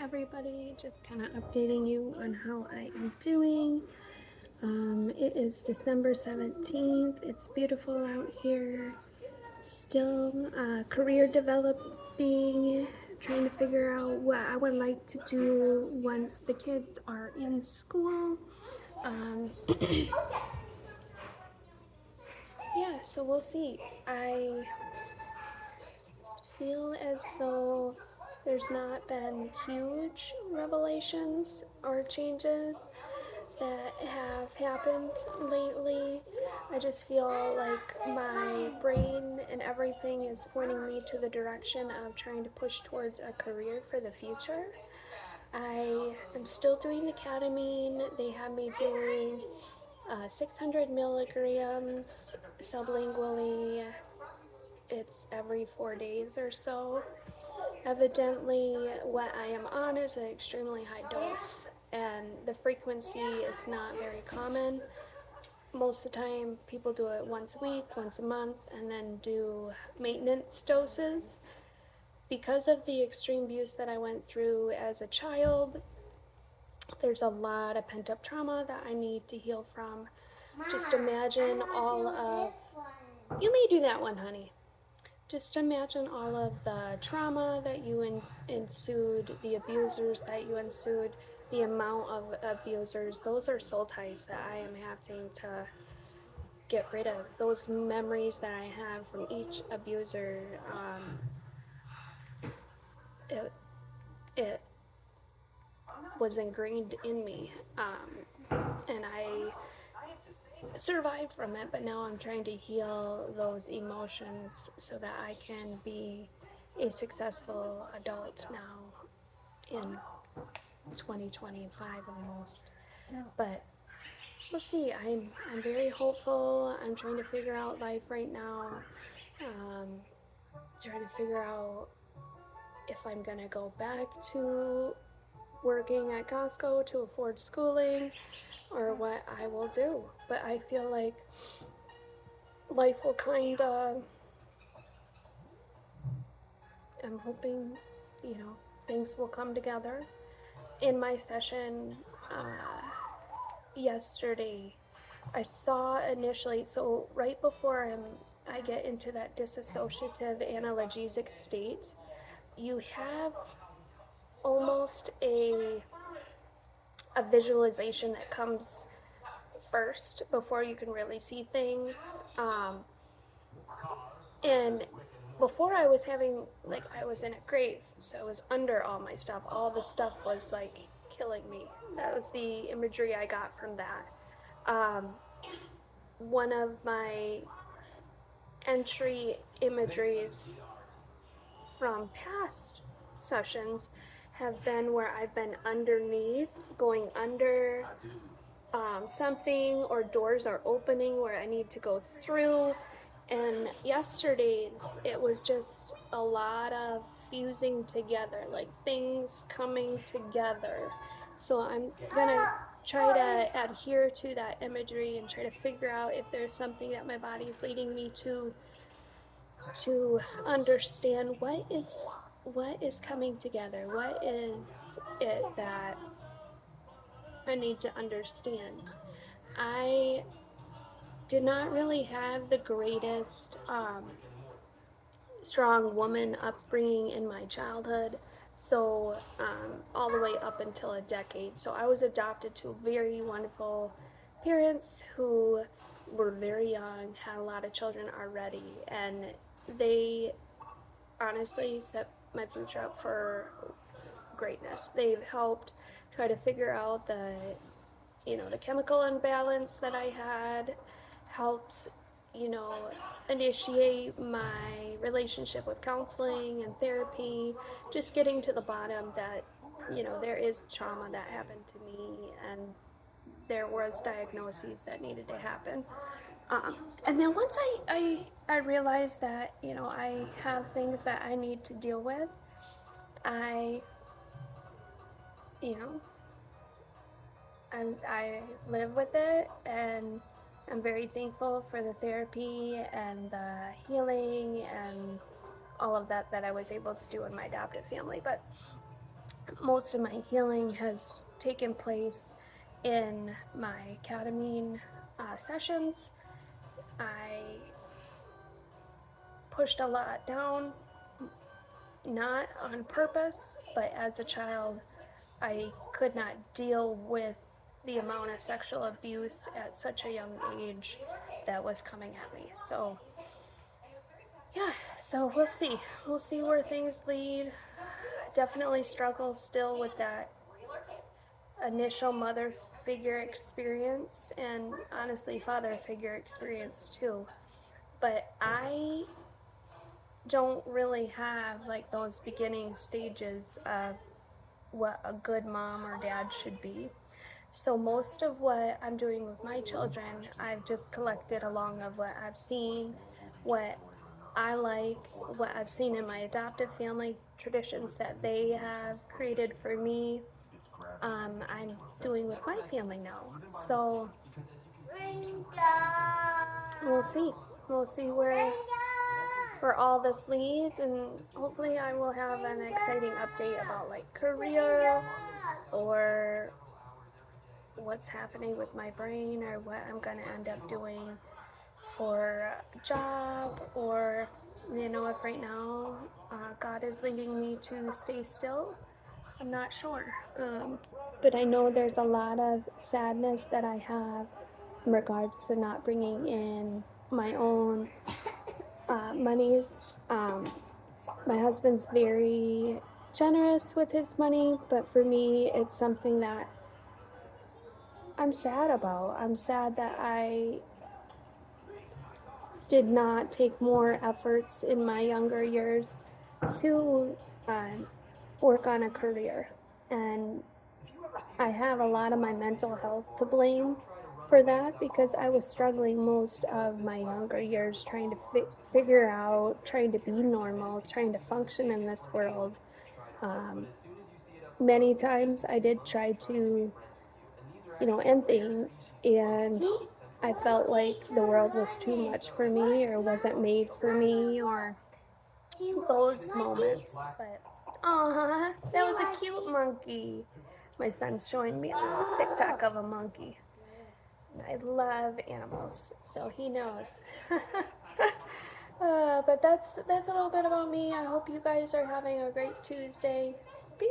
everybody. Just kind of updating you on how I am doing. It is December 17th. It's beautiful out here. Still career developing, trying to figure out what I would like to do once the kids are in school. Um, yeah, so we'll see. I feel as though there's not been huge revelations or changes that have happened lately. I just feel like my brain and everything is pointing me to the direction of trying to push towards a career for the future. I am still doing the ketamine. They have me doing 600 milligrams sublingually. It's every 4 days or so. Evidently, what I am on is an extremely high dose, and the frequency is not very common. Most of the time, people do it once a week, once a month, and then do maintenance doses. Because of the extreme abuse that I went through as a child, there's a lot of pent up trauma that I need to heal from. Just imagine all of. You may do that one, honey. Just imagine all of the trauma that you ensued, the abusers that you ensued, the amount of abusers. Those are soul ties that I am having to get rid of. Those memories that I have from each abuser, it, it was ingrained in me. And I survived from it, but now I'm trying to heal those emotions so that I can be a successful adult now in 2025 almost. But we'll see. I'm very hopeful. I'm trying to figure out life right now. Um, Trying to figure out if I'm gonna go back to working at Costco to afford schooling or what I will do. But I feel like life will kind of, I'm hoping, things will come together. In my session yesterday, I saw initially, so right before I get into that disassociative analgesic state, you have almost a visualization that comes first before you can really see things. And before I was having, like, I was in a grave, so I was under all my stuff. All the stuff was like killing me. That was the imagery I got from that. One of my entry imageries from past sessions have been where I've been underneath, going under something, or doors are opening where I need to go through. And yesterday's, it was just a lot of fusing together, like things coming together. So I'm gonna try to adhere to that imagery and try to figure out if there's something that my body's leading me to understand what is coming together. What is it that I need to understand? I did not really have the greatest strong woman upbringing in my childhood, so all the way up until a decade. So I was adopted to very wonderful parents who were very young, had a lot of children already, and they honestly set my future up for greatness. They've helped try to figure out the chemical imbalance that I had, helped, you know, initiate my relationship with counseling and therapy, just getting to the bottom that, there is trauma that happened to me and there was diagnoses that needed to happen. And then once I realized that, I have things that I need to deal with, I, you know, I live with it, and I'm very thankful for the therapy and the healing and all of that I was able to do in my adoptive family. But most of my healing has taken place in my ketamine sessions. I pushed a lot down, not on purpose, but as a child, I could not deal with the amount of sexual abuse at such a young age that was coming at me. So, yeah, so we'll see. We'll see where things lead. Definitely struggle still with that initial mother figure experience and honestly father figure experience too. But I don't really have like those beginning stages of what a good mom or dad should be. So most of what I'm doing with my children, I've just collected along of what I've seen, what I like, what I've seen in my adoptive family, traditions that they have created for me. I'm doing with my family now. So we'll see. We'll see where all this leads, and hopefully I will have an exciting update about like career or what's happening with my brain or what I'm going to end up doing for a job, or if right now God is leading me to stay still, I'm not sure. But I know there's a lot of sadness that I have in regards to not bringing in my own monies. My husband's very generous with his money, but for me, it's something that I'm sad about. I'm sad that I did not take more efforts in my younger years to um, work on a career. And I have a lot of my mental health to blame for that because I was struggling most of my younger years trying to figure out, trying to be normal, trying to function in this world. Um, Many times I did try to, end things, and I felt like the world was too much for me or wasn't made for me or those moments. But, aw, that was a cute monkey. My son's showing me a little TikTok of a monkey. I love animals, so he knows. But that's a little bit about me. I hope you guys are having a great Tuesday. Peace.